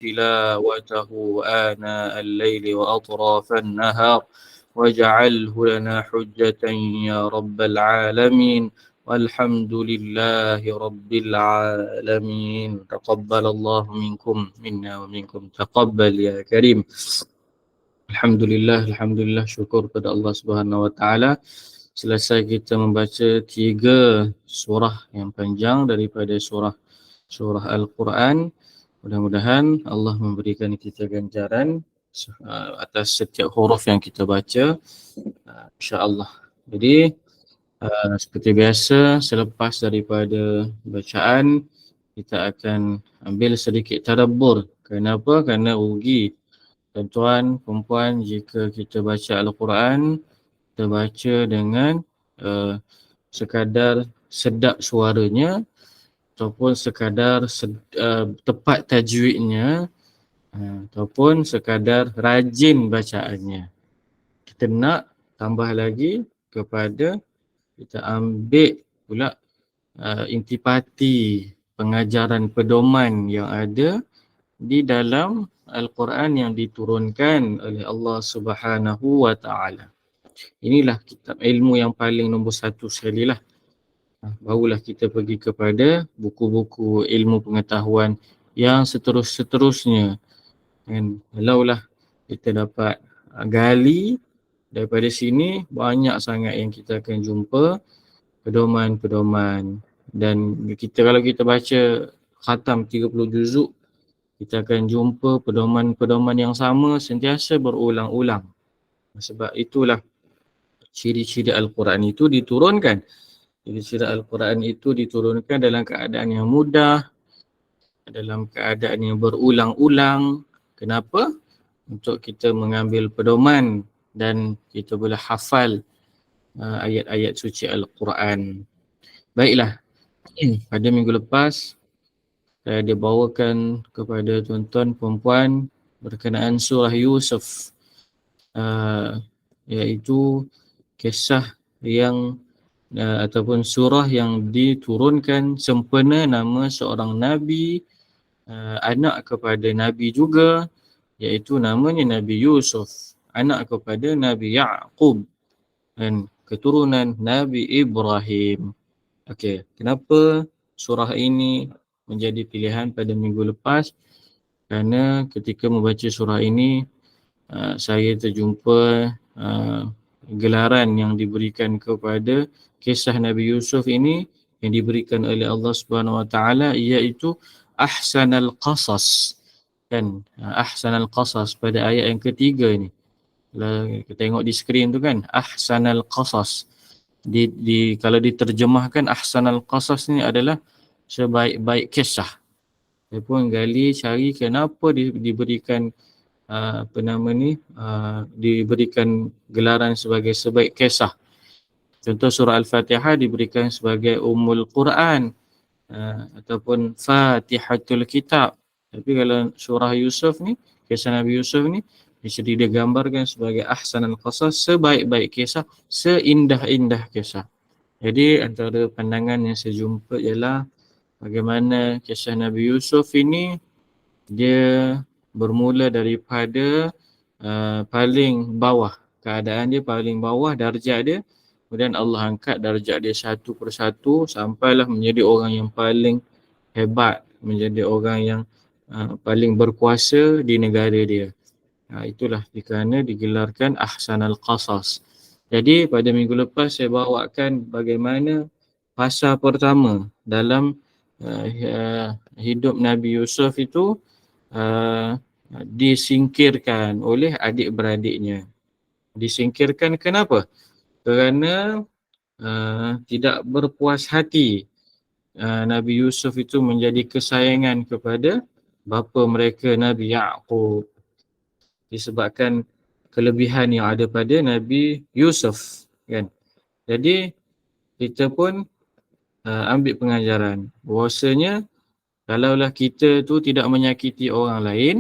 تلاوته آناء الليل وأطراف النهار واجعله لنا حجة يا رب العالمين والحمد لله رب العالمين. تقبل الله منكم منا ومنكم تقبل يا كريم. Alhamdulillah, Alhamdulillah, syukur pada Allah Subhanahu Wa Taala. Selesai kita membaca 3 surah yang panjang daripada surah Al-Quran. Mudah-mudahan Allah memberikan kita ganjaran atas setiap huruf yang kita baca, insya-Allah. Jadi seperti biasa, selepas daripada bacaan kita akan ambil sedikit tadabbur. Kenapa? Kerana rugi tuan-tuan, perempuan, jika kita baca Al-Quran, kita baca dengan sekadar sedap suaranya ataupun sekadar tepat tajwidnya ataupun sekadar rajin bacaannya. Kita nak tambah lagi kepada kita ambil pula intipati pengajaran pedoman yang ada di dalam Al-Quran yang diturunkan oleh Allah Subhanahu Wa Taala. Inilah kitab ilmu yang paling nombor 1 sekali lah. Barulah kita pergi kepada buku-buku ilmu pengetahuan yang seterusnya. Dan kalaulah kita dapat gali daripada sini, banyak sangat yang kita akan jumpa pedoman-pedoman. Dan kalau kita baca khatam 30 juzuk, kita akan jumpa pedoman-pedoman yang sama sentiasa berulang-ulang. Sebab itulah ciri-ciri Al-Quran itu diturunkan. Ciri-ciri Al-Quran itu diturunkan dalam keadaan yang mudah, dalam keadaan yang berulang-ulang. Kenapa? Untuk kita mengambil pedoman dan kita boleh hafal ayat-ayat suci Al-Quran. Baiklah, pada minggu lepas saya dibawakan kepada tuan-tuan perempuan berkenaan surah Yusuf, iaitu kisah yang ataupun surah yang diturunkan sempena nama seorang Nabi, anak kepada Nabi juga, iaitu namanya Nabi Yusuf, anak kepada Nabi Ya'qub dan keturunan Nabi Ibrahim. Okey, kenapa surah ini menjadi pilihan pada minggu lepas? Kerana ketika membaca surah ini, saya terjumpa gelaran yang diberikan kepada kisah Nabi Yusuf ini yang diberikan oleh Allah Subhanahu Wa Taala, iaitu ahsanal qasas. Kan, ahsanal qasas pada ayat yang ketiga ni. Kalau kita tengok di skrin tu kan, ahsanal qasas. Kalau diterjemahkan ahsanal qasas ni adalah sebaik-baik kisah. Saya pun gali cari kenapa diberikan diberikan gelaran sebagai sebaik kisah. Contoh surah Al-Fatihah diberikan sebagai Ummul Quran ataupun Fatihatul Kitab. Tapi kalau surah Yusuf ni, kisah Nabi Yusuf ni, digambarkan sebagai ahsanul qasas, sebaik-baik kisah, seindah-indah kisah. Jadi antara pandangan yang saya jumpa ialah bagaimana kisah Nabi Yusuf ini dia bermula daripada paling bawah, keadaan dia paling bawah, darjat dia, kemudian Allah angkat darjat dia satu persatu sampailah menjadi orang yang paling hebat, menjadi orang yang paling berkuasa di negara dia. Itulah kerana digelarkan ahsanal qasas. Jadi pada minggu lepas saya bawakan bagaimana fasa pertama dalam hidup Nabi Yusuf itu disingkirkan oleh adik-beradiknya. Disingkirkan kenapa? Kerana tidak berpuas hati Nabi Yusuf itu menjadi kesayangan kepada bapa mereka Nabi Ya'qub, disebabkan kelebihan yang ada pada Nabi Yusuf, kan. Jadi kita pun ambil pengajaran bahawasanya kalaulah kita tu tidak menyakiti orang lain,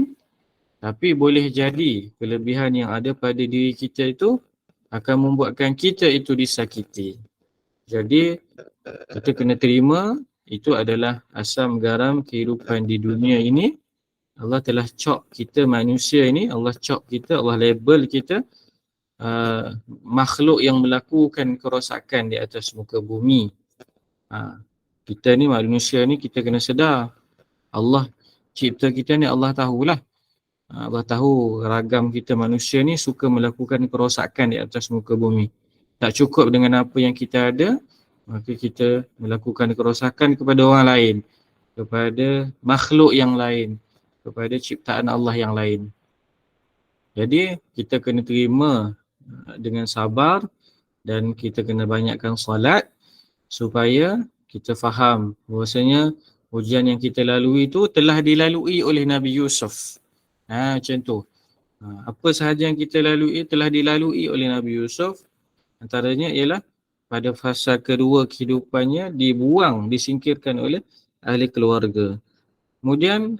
tapi boleh jadi kelebihan yang ada pada diri kita itu akan membuatkan kita itu disakiti. Jadi kita kena terima itu adalah asam garam kehidupan di dunia ini. Allah telah cop kita manusia ini, Allah cop kita, Allah label kita makhluk yang melakukan kerosakan di atas muka bumi. Kita ni manusia ni kita kena sedar, Allah cipta kita ni Allah tahulah. Allah tahu ragam kita manusia ni suka melakukan kerosakan di atas muka bumi. Tak cukup dengan apa yang kita ada, maka kita melakukan kerosakan kepada orang lain, kepada makhluk yang lain, kepada ciptaan Allah yang lain. Jadi kita kena terima dengan sabar dan kita kena banyakkan solat supaya kita faham bahawasanya ujian yang kita lalui itu telah dilalui oleh Nabi Yusuf. Macam tu. Apa sahaja yang kita lalui telah dilalui oleh Nabi Yusuf. Antaranya ialah pada fasa kedua kehidupannya dibuang, disingkirkan oleh ahli keluarga. Kemudian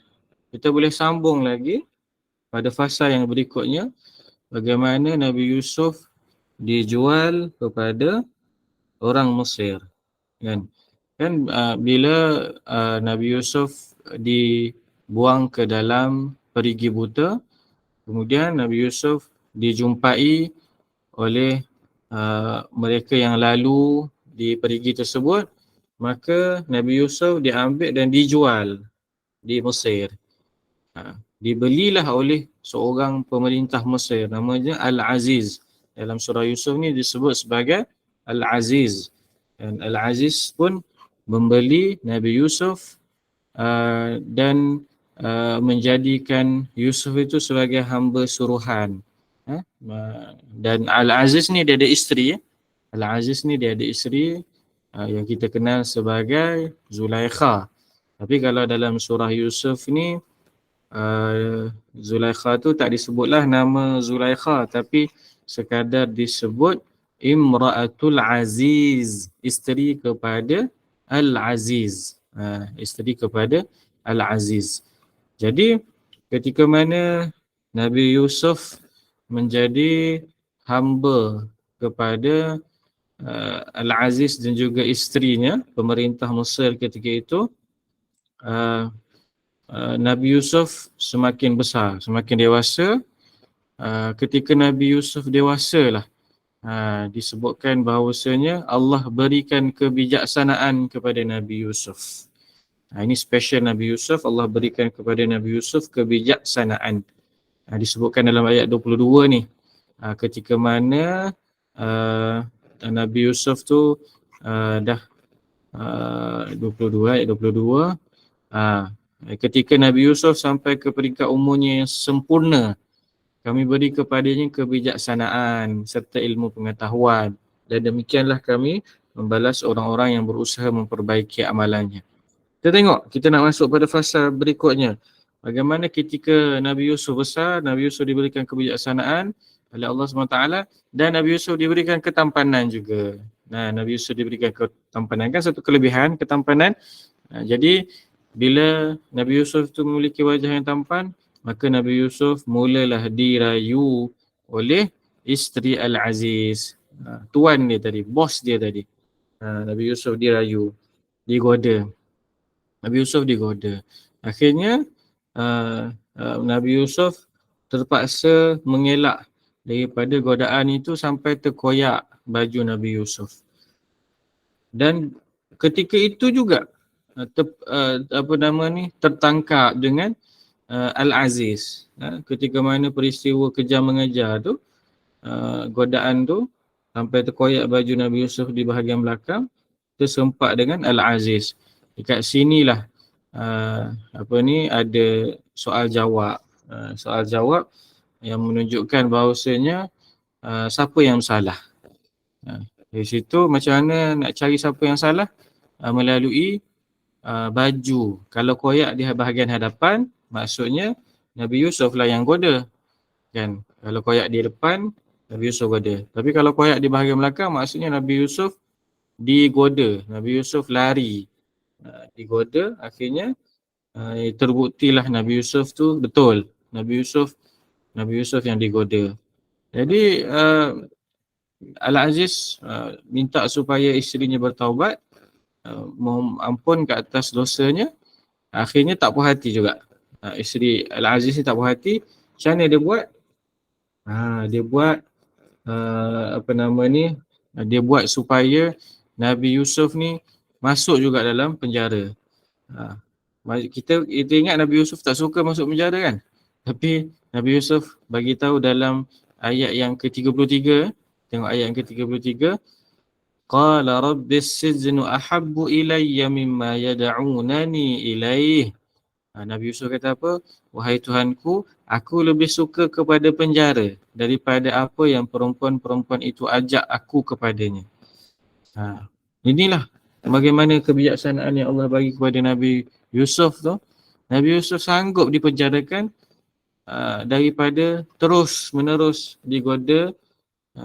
kita boleh sambung lagi pada fasa yang berikutnya, bagaimana Nabi Yusuf dijual kepada orang Mesir. Kan bila Nabi Yusuf dibuang ke dalam perigi buta, kemudian Nabi Yusuf dijumpai oleh mereka yang lalu di perigi tersebut, maka Nabi Yusuf diambil dan dijual di Mesir. Dibelilah oleh seorang pemerintah Mesir, namanya Al-Aziz. Dalam surah Yusuf ni disebut sebagai Al-Aziz. Dan Al-Aziz pun membeli Nabi Yusuf dan menjadikan Yusuf itu sebagai hamba suruhan. Dan Al-Aziz ni dia ada isteri. Al-Aziz ni dia ada isteri yang kita kenal sebagai Zulaikha. Tapi kalau dalam surah Yusuf ni Zulaikha tu tak disebutlah nama Zulaikha, tapi sekadar disebut Imra'atul Aziz, isteri kepada Al-Aziz. Isteri kepada Al-Aziz. Jadi ketika mana Nabi Yusuf menjadi hamba kepada Al-Aziz dan juga isterinya, pemerintah Mesir ketika itu, Nabi Yusuf semakin besar, semakin dewasa. Ketika Nabi Yusuf dewasalah, disebutkan bahawasanya Allah berikan kebijaksanaan kepada Nabi Yusuf. Ini special Nabi Yusuf, Allah berikan kepada Nabi Yusuf kebijaksanaan. Disebutkan dalam ayat 22 ni. Ketika mana Nabi Yusuf tu dah 22, ayat 22. Ketika Nabi Yusuf sampai ke peringkat umurnya yang sempurna, kami beri kepadanya kebijaksanaan serta ilmu pengetahuan, dan demikianlah kami membalas orang-orang yang berusaha memperbaiki amalannya. Kita tengok, kita nak masuk pada fasa berikutnya. Bagaimana ketika Nabi Yusuf besar, Nabi Yusuf diberikan kebijaksanaan oleh Allah SWT, dan Nabi Yusuf diberikan ketampanan juga. Nabi Yusuf diberikan ketampanan, kan satu kelebihan ketampanan. Jadi bila Nabi Yusuf tu memiliki wajah yang tampan, maka Nabi Yusuf mulalah dirayu oleh isteri Al-Aziz. Tuan dia tadi, bos dia tadi. Nabi Yusuf dirayu, digoda. Nabi Yusuf digoda. Akhirnya Nabi Yusuf terpaksa mengelak daripada godaan itu sampai terkoyak baju Nabi Yusuf. Dan ketika itu juga tertangkap dengan Al-Aziz. Ketika mana peristiwa kejam mengejar tu, godaan tu sampai terkoyak baju Nabi Yusuf di bahagian belakang, tersempak dengan Al-Aziz. Dekat sinilah ada soal jawab. Soal jawab yang menunjukkan bahawasanya siapa yang salah. Dari situ macam mana nak cari siapa yang salah? Melalui baju. Kalau koyak di bahagian hadapan, maksudnya Nabi Yusuf lah yang goda. Kan? Kalau koyak di depan, Nabi Yusuf goda. Tapi kalau koyak di bahagian belakang, maksudnya Nabi Yusuf digoda. Nabi Yusuf lari. Digoda, akhirnya terbuktilah Nabi Yusuf tu betul. Nabi Yusuf yang digoda. Jadi Al-Aziz minta supaya isterinya bertaubat, mohon ampun ke atas dosanya. Akhirnya tak puas hati juga. isteri Al-Aziz ni tak puas hati, macam mana dia buat? Dia buat apa nama ni, dia buat supaya Nabi Yusuf ni masuk juga dalam penjara. Kita ingat Nabi Yusuf tak suka masuk penjara kan? Tapi Nabi Yusuf bagi tahu dalam ayat yang ke-33, tengok ayat yang ke-33, qala rabbis sijnu ahabbu ilayya mimma yad'unani ilaih. Nabi Yusuf kata apa? Wahai Tuhanku, aku lebih suka kepada penjara daripada apa yang perempuan-perempuan itu ajak aku kepadanya. Inilah bagaimana kebijaksanaan yang Allah bagi kepada Nabi Yusuf tu. Nabi Yusuf sanggup dipenjarakan daripada terus menerus digoda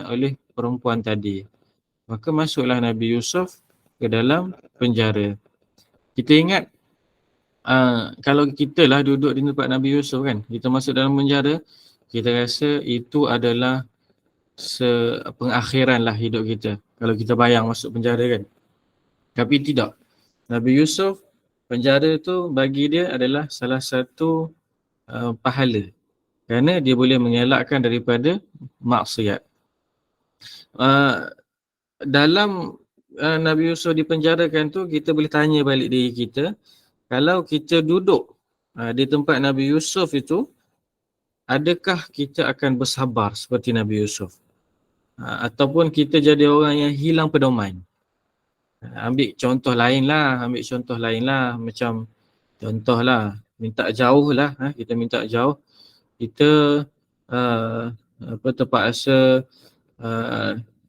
oleh perempuan tadi. Maka masuklah Nabi Yusuf ke dalam penjara. Kita ingat kalau kita lah duduk di tempat Nabi Yusuf kan, kita masuk dalam penjara, kita rasa itu adalah pengakhiran lah hidup kita. Kalau kita bayang masuk penjara kan. Tapi tidak. Nabi Yusuf, penjara tu bagi dia adalah salah satu pahala. Kerana dia boleh mengelakkan daripada maksiat. Dalam Nabi Yusuf dipenjarakan tu, kita boleh tanya balik diri kita, kalau kita duduk di tempat Nabi Yusuf itu, adakah kita akan bersabar seperti Nabi Yusuf? Ataupun kita jadi orang yang hilang pedoman? Ambil contoh lain lah, macam contohlah, minta jauh lah, kita minta jauh, kita terpaksa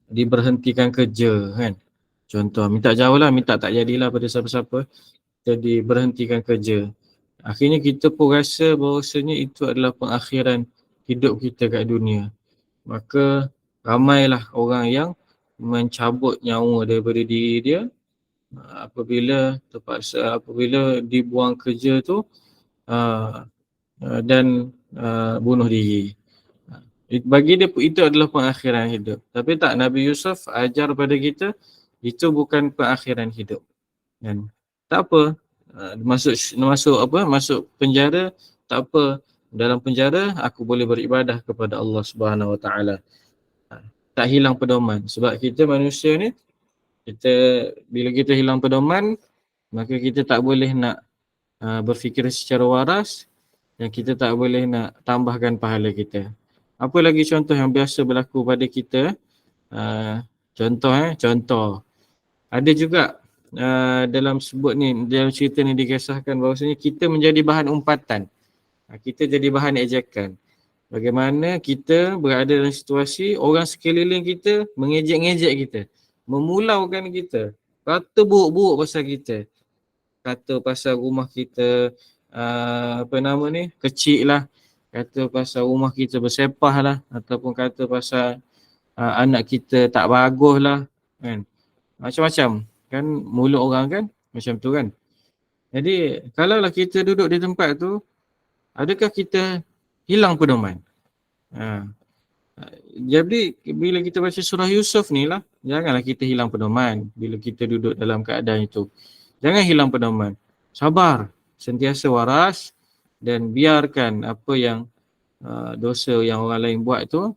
diberhentikan kerja kan. Contoh, minta jauh lah, minta tak jadilah pada siapa-siapa, kita diberhentikan kerja. Akhirnya kita pun rasa bahawasanya itu adalah pengakhiran hidup kita kat dunia. Maka ramailah orang yang mencabut nyawa daripada diri dia apabila dibuang kerja tu dan bunuh diri. Bagi dia itu adalah pengakhiran hidup. Tapi tak, Nabi Yusuf ajar pada kita itu bukan pengakhiran hidup. Kan? Tak apa, masuk penjara, tak apa. Dalam penjara aku boleh beribadah kepada Allah Subhanahu Wa Taala. Tak hilang pedoman. Sebab kita manusia ni, bila kita hilang pedoman, maka kita tak boleh nak berfikir secara waras dan kita tak boleh nak tambahkan pahala kita. Apa lagi contoh yang biasa berlaku pada kita? Contoh. Ada juga dalam cerita ni dikisahkan bahawasanya kita menjadi bahan umpatan. Kita jadi bahan ejekan. Bagaimana kita berada dalam situasi orang sekeliling kita mengejek-ngejek kita, memulaukan kita, kata buruk-buruk pasal kita, kata pasal rumah kita kecil lah, kata pasal rumah kita bersepah lah, ataupun kata pasal anak kita tak bagus lah kan. Macam-macam kan mulut orang kan, macam tu kan. Jadi kalaulah kita duduk di tempat tu, adakah kita hilang pedoman? Jadi bila kita baca surah Yusuf ni lah, janganlah kita hilang pedoman bila kita duduk dalam keadaan itu. Jangan hilang pedoman. Sabar, sentiasa waras dan biarkan apa yang dosa yang orang lain buat tu,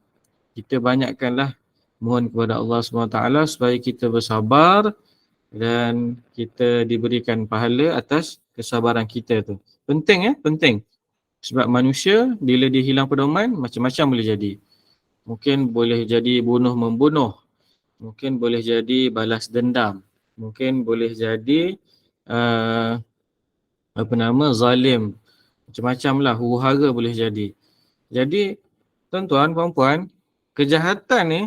kita banyakkanlah mohon kepada Allah SWT supaya kita bersabar dan kita diberikan pahala atas kesabaran kita tu. Penting penting. Sebab manusia bila dia hilang pedoman, macam-macam boleh jadi. Mungkin boleh jadi bunuh-membunuh. Mungkin boleh jadi balas dendam. Mungkin boleh jadi zalim. Macam-macam lah, huru-hara boleh jadi. Jadi tuan-tuan, puan-puan, kejahatan ni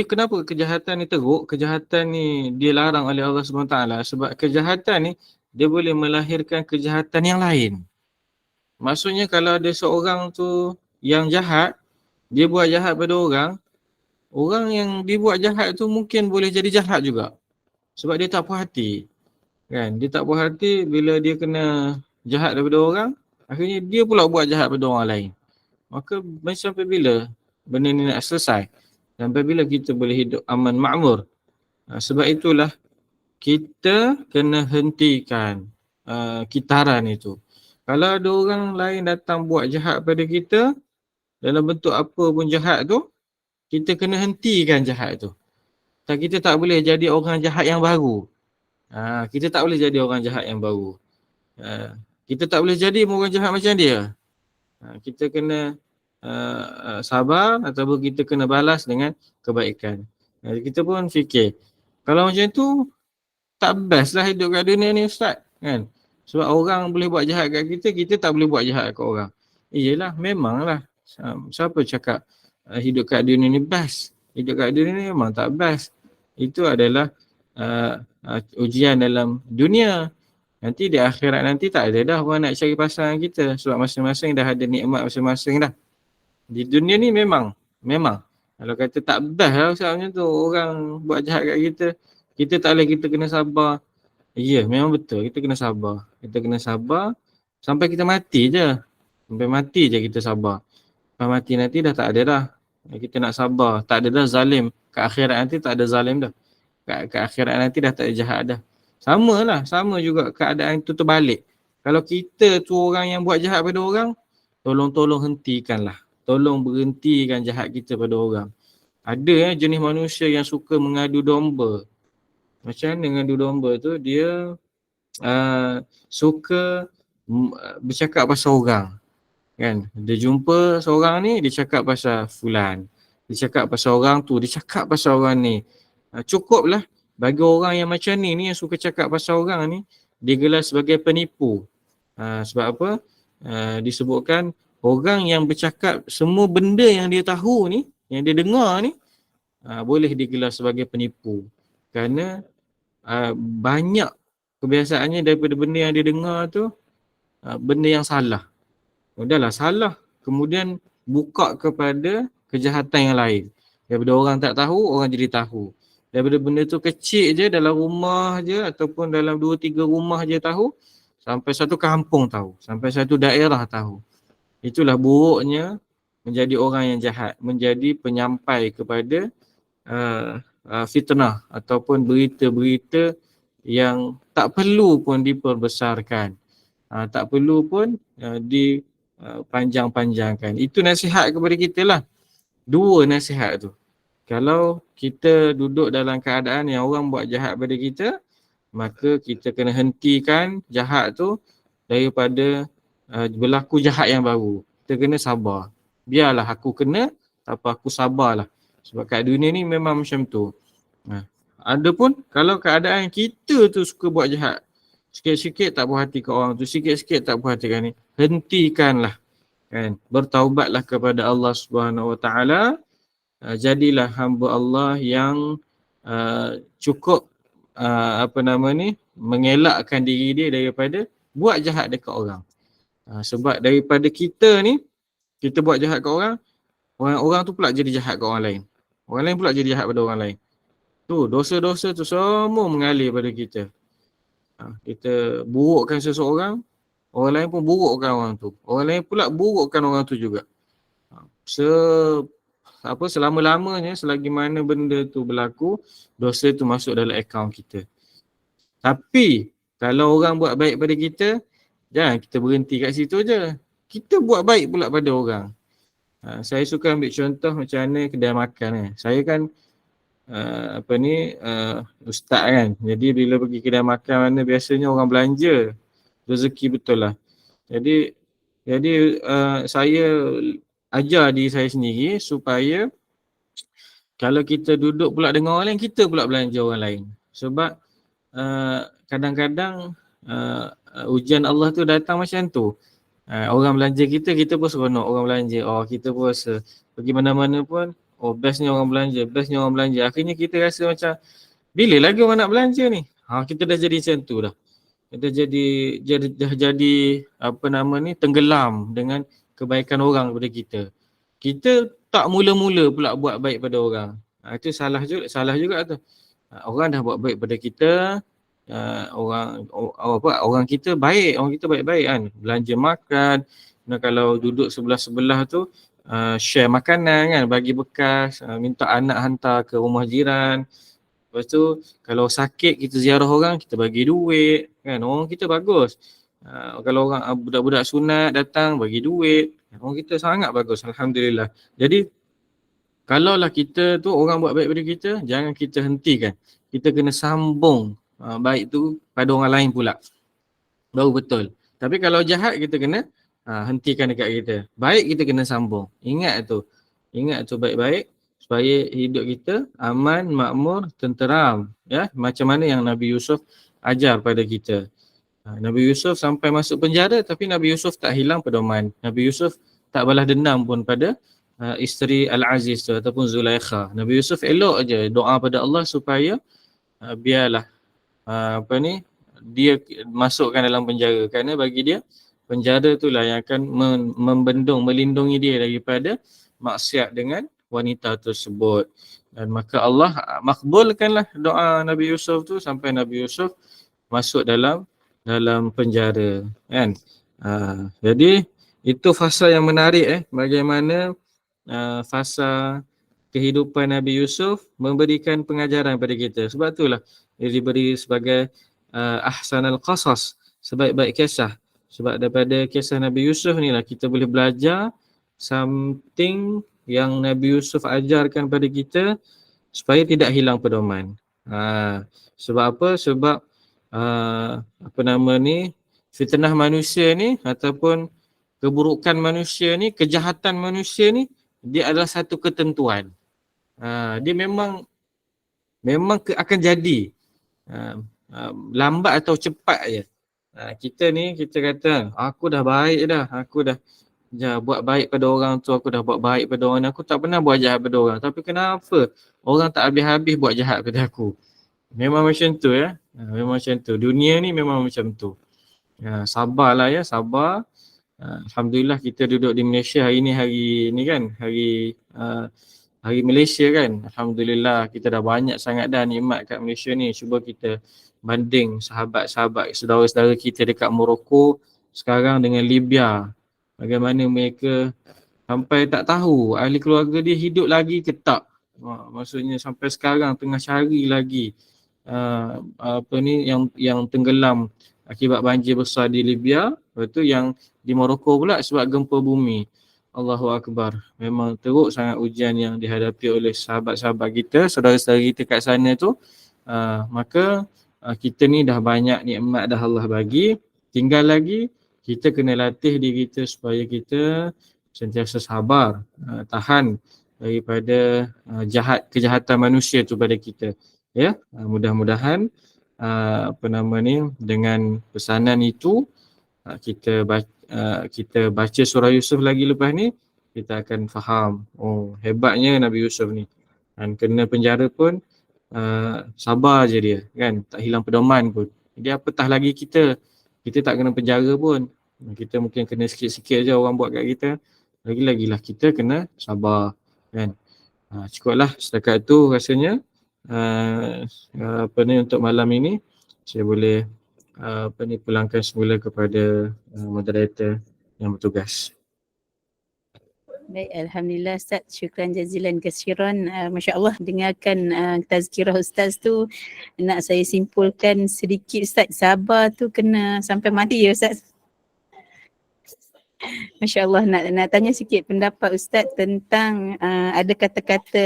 kenapa kejahatan ni teruk? Kejahatan ni dia larang oleh Allah SWT sebab kejahatan ni dia boleh melahirkan kejahatan yang lain. Maksudnya kalau ada seorang tu yang jahat, dia buat jahat pada orang yang dibuat jahat tu mungkin boleh jadi jahat juga. Sebab dia tak puas hati. Kan? Dia tak puas hati bila dia kena jahat daripada orang, akhirnya dia pula buat jahat pada orang lain. Maka sampai bila benda ni nak selesai? Sampai bila kita boleh hidup aman makmur? Sebab itulah kita kena hentikan kitaran itu. Kalau ada orang lain datang buat jahat pada kita, dalam bentuk apa pun jahat tu, kita kena hentikan jahat tu. Kita tak boleh jadi orang jahat yang baru. Kita tak boleh jadi orang jahat yang baru. Kita tak boleh jadi orang jahat macam dia. Kita kena sabar ataupun kita kena balas dengan kebaikan. Kita pun fikir, kalau macam tu, tak best lah hidup kat dunia ni Ustaz. Kan? Sebab orang boleh buat jahat kat kita, kita tak boleh buat jahat kat orang. Iyalah, memanglah. Siapa cakap hidup kat dunia ni best? Hidup kat dunia ni memang tak best. Itu adalah ujian dalam dunia. Nanti di akhirat nanti tak ada dah orang nak cari pasangan kita. Sebab masing-masing dah ada nikmat masing-masing dah. Di dunia ni memang. Kalau kata tak best lah Ustaz macam tu, orang buat jahat kat kita, kita tak boleh, kita kena sabar. Ya, memang betul. Kita kena sabar. Kita kena sabar sampai kita mati je. Sampai mati je kita sabar. Sampai mati nanti dah tak ada dah. Kita nak sabar. Tak ada dah zalim. Ke akhirat nanti tak ada zalim dah. Ke akhirat nanti dah tak ada jahat dah. Sama lah. Sama juga keadaan tu terbalik. Kalau kita tu orang yang buat jahat pada orang, tolong-tolong hentikanlah. Tolong berhentikan jahat kita pada orang. Ada jenis manusia yang suka mengadu domba. Macam mana mengadu domba tu, dia suka bercakap pasal orang. Kan? Dia jumpa seorang ni, dia cakap pasal fulan. Dia cakap pasal orang tu, dia cakap pasal orang ni. Cukuplah bagi orang yang macam ni yang suka cakap pasal orang ni, dia gelar sebagai penipu. Sebab apa? Disebutkan orang yang bercakap semua benda yang dia tahu ni, yang dia dengar ni, boleh digelar sebagai penipu. Kerana banyak kebiasaannya daripada benda yang dia dengar tu, benda yang salah. Udahlah salah. Kemudian buka kepada kejahatan yang lain. Daripada orang tak tahu, orang jadi tahu. Daripada benda tu kecil je, dalam rumah je ataupun dalam 2-3 rumah je tahu, sampai satu kampung tahu, sampai satu daerah tahu. Itulah buruknya menjadi orang yang jahat, menjadi penyampai kepada fitnah ataupun berita-berita yang tak perlu pun diperbesarkan. Tak perlu pun dipanjang-panjangkan. Itu nasihat kepada kita lah. 2 nasihat tu. Kalau kita duduk dalam keadaan yang orang buat jahat pada kita, maka kita kena hentikan jahat tu daripada berlaku jahat yang baru. Kita kena sabar. Biarlah aku kena, tak apa, aku sabarlah. Sebab kat dunia ni memang macam tu. Ada pun kalau keadaan kita tu suka buat jahat, sikit-sikit tak puas hati ke orang tu, sikit-sikit tak puas hati kan ni, hentikanlah. Kan? Bertaubatlah kepada Allah Subhanahu Wa Taala. Jadilah hamba Allah yang cukup mengelakkan diri dia daripada buat jahat dekat orang. Sebab daripada kita ni, kita buat jahat kat orang, orang tu pula jadi jahat kat orang lain. Orang lain pula jadi jahat pada orang lain. Tu dosa-dosa tu semua mengalir pada kita. Kita burukkan seseorang, orang lain pun burukkan orang tu. Orang lain pula burukkan orang tu juga. Selama-lamanya, selagi mana benda tu berlaku, dosa tu masuk dalam akaun kita. Tapi kalau orang buat baik pada kita, jangan kita berhenti kat situ je. Kita buat baik pula pada orang. Saya suka ambil contoh macam mana kedai makan. Saya kan ustaz kan. Jadi bila pergi kedai makan mana biasanya orang belanja. Rezeki betul lah. Jadi saya ajar diri saya sendiri supaya kalau kita duduk pula dengan orang lain, kita pula belanja orang lain. Sebab kadang-kadang ujian Allah tu datang macam tu. Orang belanja kita, kita pun seronok orang belanja. Kita pun rasa pergi mana-mana pun, bestnya orang belanja, bestnya orang belanja. Akhirnya kita rasa macam, bila lagi orang nak belanja ni? Kita dah jadi macam tu dah. Kita jadi tenggelam dengan kebaikan orang kepada kita. Kita tak mula-mula pula buat baik pada orang. Itu salah juga tu. Orang dah buat baik pada kita, orang kita baik, orang kita baik-baik kan. Belanja makan, kalau duduk sebelah-sebelah tu share makanan kan, bagi bekas, minta anak hantar ke rumah jiran. Lepas tu kalau sakit kita ziarah orang, kita bagi duit kan. Orang kita bagus. Kalau orang budak-budak sunat datang bagi duit, orang kita sangat bagus, alhamdulillah. Jadi kalaulah kita tu orang buat baik pada kita, jangan kita hentikan. Kita kena sambung baik tu pada orang lain pula. Baru betul. Tapi kalau jahat kita kena hentikan dekat kita. Baik kita kena sambung. Ingat tu. Ingat tu baik-baik supaya hidup kita aman, makmur, tenteram. Ya, macam mana yang Nabi Yusuf ajar pada kita. Nabi Yusuf sampai masuk penjara tapi Nabi Yusuf tak hilang pedoman. Nabi Yusuf tak balas dendam pun pada isteri Al-Aziz tu ataupun Zulaikha. Nabi Yusuf elok aja doa pada Allah supaya biarlah dia masukkan dalam penjara, kerana bagi dia penjara itulah yang akan membendung, melindungi dia daripada maksiat dengan wanita tersebut. Dan maka Allah makbulkanlah doa Nabi Yusuf tu sampai Nabi Yusuf masuk dalam penjara kan. Jadi itu fasa yang menarik bagaimana fasa kehidupan Nabi Yusuf memberikan pengajaran pada kita. Sebab itulah dia diberi sebagai ahsanal qasas, sebaik-baik kisah. Sebab daripada kisah Nabi Yusuf ni lah kita boleh belajar something yang Nabi Yusuf ajarkan pada kita supaya tidak hilang pedoman. Sebab apa? Sebab fitnah manusia ni ataupun keburukan manusia ni, kejahatan manusia ni, dia adalah satu ketentuan. Dia memang akan jadi. Lambat atau cepat je. Kita kata aku dah baik dah, aku dah buat baik pada orang tu, aku dah buat baik pada orang, aku tak pernah buat jahat pada orang. Tapi kenapa orang tak habis-habis buat jahat pada aku? Memang macam tu ya. Memang macam tu. Dunia ni memang macam tu. Sabarlah ya, sabar. Alhamdulillah kita duduk di Malaysia hari ni, kan, hari Malaysia kan. Alhamdulillah kita dah banyak sangat dah nikmat kat Malaysia ni. Cuba kita banding sahabat-sahabat, saudara-saudara kita dekat Morocco sekarang dengan Libya. Bagaimana mereka sampai tak tahu ahli keluarga dia hidup lagi ke tak. Maksudnya sampai sekarang tengah cari lagi yang tenggelam akibat banjir besar di Libya. Lepas tu yang di Morocco pula sebab gempa bumi. Allahu Akbar. Memang teruk sangat ujian yang dihadapi oleh sahabat-sahabat kita, saudara-saudara kita kat sana tu. Maka kita ni dah banyak nikmat dah Allah bagi. Tinggal lagi kita kena latih diri kita supaya kita sentiasa sabar, tahan daripada kejahatan manusia tu pada kita. Ya, mudah-mudahan dengan pesanan itu kita baca surah Yusuf lagi lepas ni, kita akan faham hebatnya Nabi Yusuf ni. Dan kena penjara pun sabar je dia kan, tak hilang pedoman pun. Jadi apatah lagi kita tak kena penjara pun, kita mungkin kena sikit-sikit je orang buat kat kita, lagi-lagilah kita kena sabar kan. Cukuplah setakat tu rasanya untuk malam ini. Saya boleh pulangkan semula kepada moderator yang bertugas. Baik, Alhamdulillah Ustaz, syukran jazilan kasiran. Masya Allah, dengarkan tazkirah Ustaz tu, nak saya simpulkan sedikit Ustaz, sabar tu kena sampai mati ya Ustaz. Masya Allah, nak tanya sikit pendapat Ustaz tentang ada kata-kata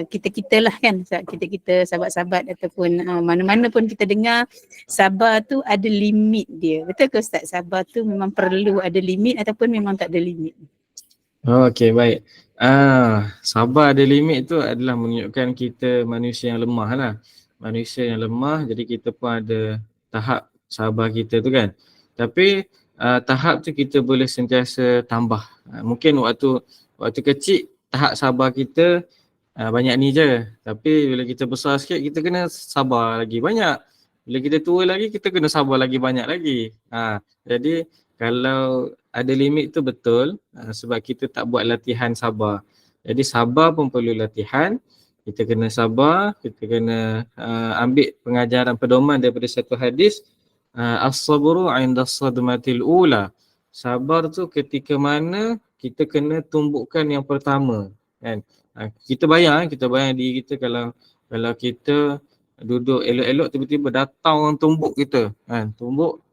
kita lah kan, kita sahabat-sahabat ataupun mana-mana pun kita dengar sabar tu ada limit dia. Betul ke Ustaz? Sabar tu memang perlu ada limit ataupun memang tak ada limit? Okey, baik. Sabar ada limit tu adalah menunjukkan kita manusia yang lemah lah. Manusia yang lemah, jadi kita pun ada tahap sabar kita tu kan. Tapi tahap tu kita boleh sentiasa tambah. Mungkin waktu kecil tahap sabar kita banyak ni je. Tapi bila kita besar sikit kita kena sabar lagi banyak. Bila kita tua lagi kita kena sabar lagi banyak lagi. Jadi kalau ada limit tu betul, sebab kita tak buat latihan sabar. Jadi sabar pun perlu latihan. Kita kena sabar, kita kena ambil pengajaran pedoman daripada satu hadis. As-sabru 'inda as-sadmatil ula. Sabar tu ketika mana kita kena tumbukan yang pertama kan. Kita bayang diri kita kalau kita duduk elok-elok, tiba-tiba datang orang tumbuk kita. Kan? Tumbuk,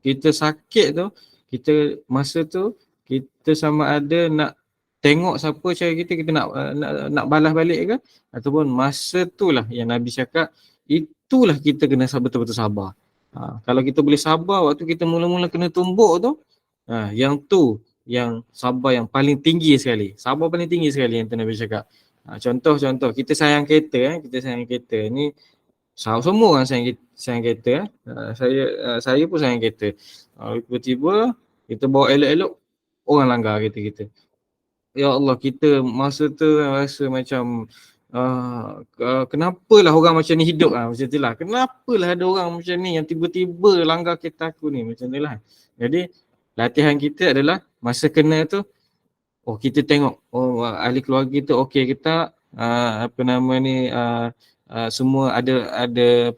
kita sakit tu, kita masa tu, kita sama ada nak tengok siapa cara kita nak balas balik ke, ataupun masa tu lah yang Nabi cakap, itulah kita kena betul-betul sabar. Kalau kita boleh sabar waktu kita mula-mula kena tumbuk tu, yang tu yang sabar yang paling tinggi sekali. Sabar paling tinggi sekali yang tu Nabi cakap. Contoh kita sayang kereta, kita sayang kereta ni, semua orang sayang kereta. Saya pun sayang kereta. Tiba-tiba kita bawa elok-elok, orang langgar kereta kita. Ya Allah, kita masa tu rasa macam kenapalah orang macam ni hidup macam tu lah. Kenapalah ada orang macam ni yang tiba-tiba langgar kereta aku ni, macam tu lah. Jadi latihan kita adalah masa kena tu, kita tengok ahli keluarga kita okey ke tak, semua ada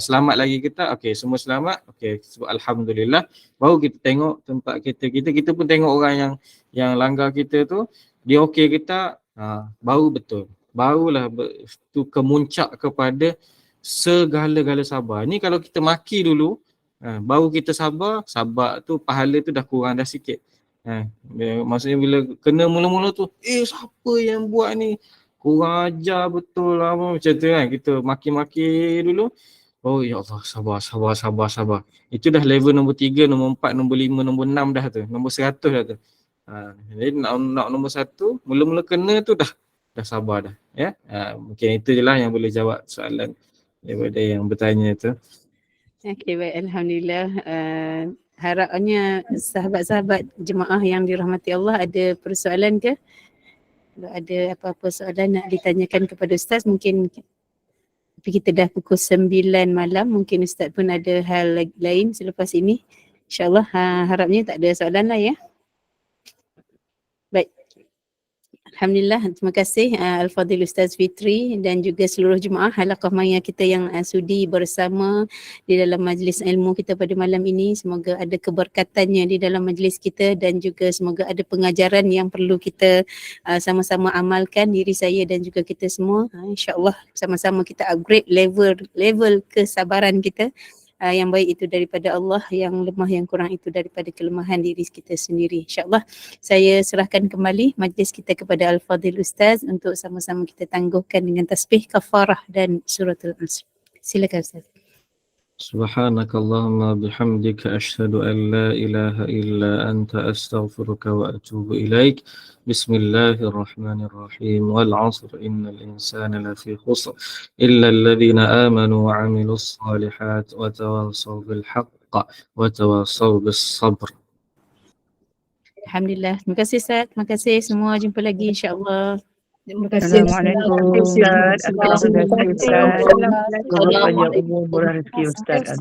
selamat lagi ke tak. Okey, semua selamat. Okey, sebab alhamdulillah. Baru kita tengok tempat kita pun tengok orang yang langgar kita tu, dia okey ke tak, baru betul. Barulah tu kemuncak kepada segala-gala sabar. Ni kalau kita maki dulu, baru kita sabar tu pahala tu dah kurang dah sikit. Maksudnya bila kena mula-mula tu, siapa yang buat ni? Kurang ajar betul lah, macam tu kan. Kita maki-maki dulu. Oh ya Allah, sabar. Itu dah level nombor 3, nombor 4, nombor 5, nombor 6 dah tu. Nombor 100 dah tu. Jadi nak nombor 1, mula-mula kena tu dah sabar dah. Ya? Mungkin itu je lah yang boleh jawab soalan daripada yang bertanya tu. Okey, baik. Alhamdulillah. Harapnya sahabat-sahabat jemaah yang dirahmati Allah ada persoalan ke? Kalau ada apa-apa soalan nak ditanyakan kepada Ustaz, mungkin, tapi kita dah pukul 9 malam, mungkin Ustaz pun ada hal lain selepas ini. InsyaAllah harapnya tak ada soalan lah ya. Baik. Alhamdulillah, terima kasih Al-Fadhil Ustaz Fitri dan juga seluruh jemaah halaqah maya kita yang sudi bersama di dalam majlis ilmu kita pada malam ini. Semoga ada keberkatannya di dalam majlis kita dan juga semoga ada pengajaran yang perlu kita sama-sama amalkan, diri saya dan juga kita semua. InsyaAllah sama-sama kita upgrade level kesabaran kita. Yang baik itu daripada Allah, yang lemah yang kurang itu daripada kelemahan diri kita sendiri. InsyaAllah saya serahkan kembali majlis kita kepada Al-Fadhil Ustaz untuk sama-sama kita tangguhkan dengan tasbih kafarah dan suratul Asr. Silakan Ustaz. Subhanakallahumma bihamdika asyhadu an la ilaha illa anta astaghfiruka wa atubu ilaik. Bismillahirrahmanirrahim. Wal 'asr innal insana lafi khusr illa alladhina amanu wa 'amilus solihat wa tawassaw bil haqq wa tawassaw bis sabr. Alhamdulillah. Terima kasih Ustaz. Terima kasih semua. Jumpa lagi insya-Allah. Terima kasih. Assalamualaikum Ustaz. Assalamualaikum Ustaz. Semoga panjang umur, murah rezeki Ustaz.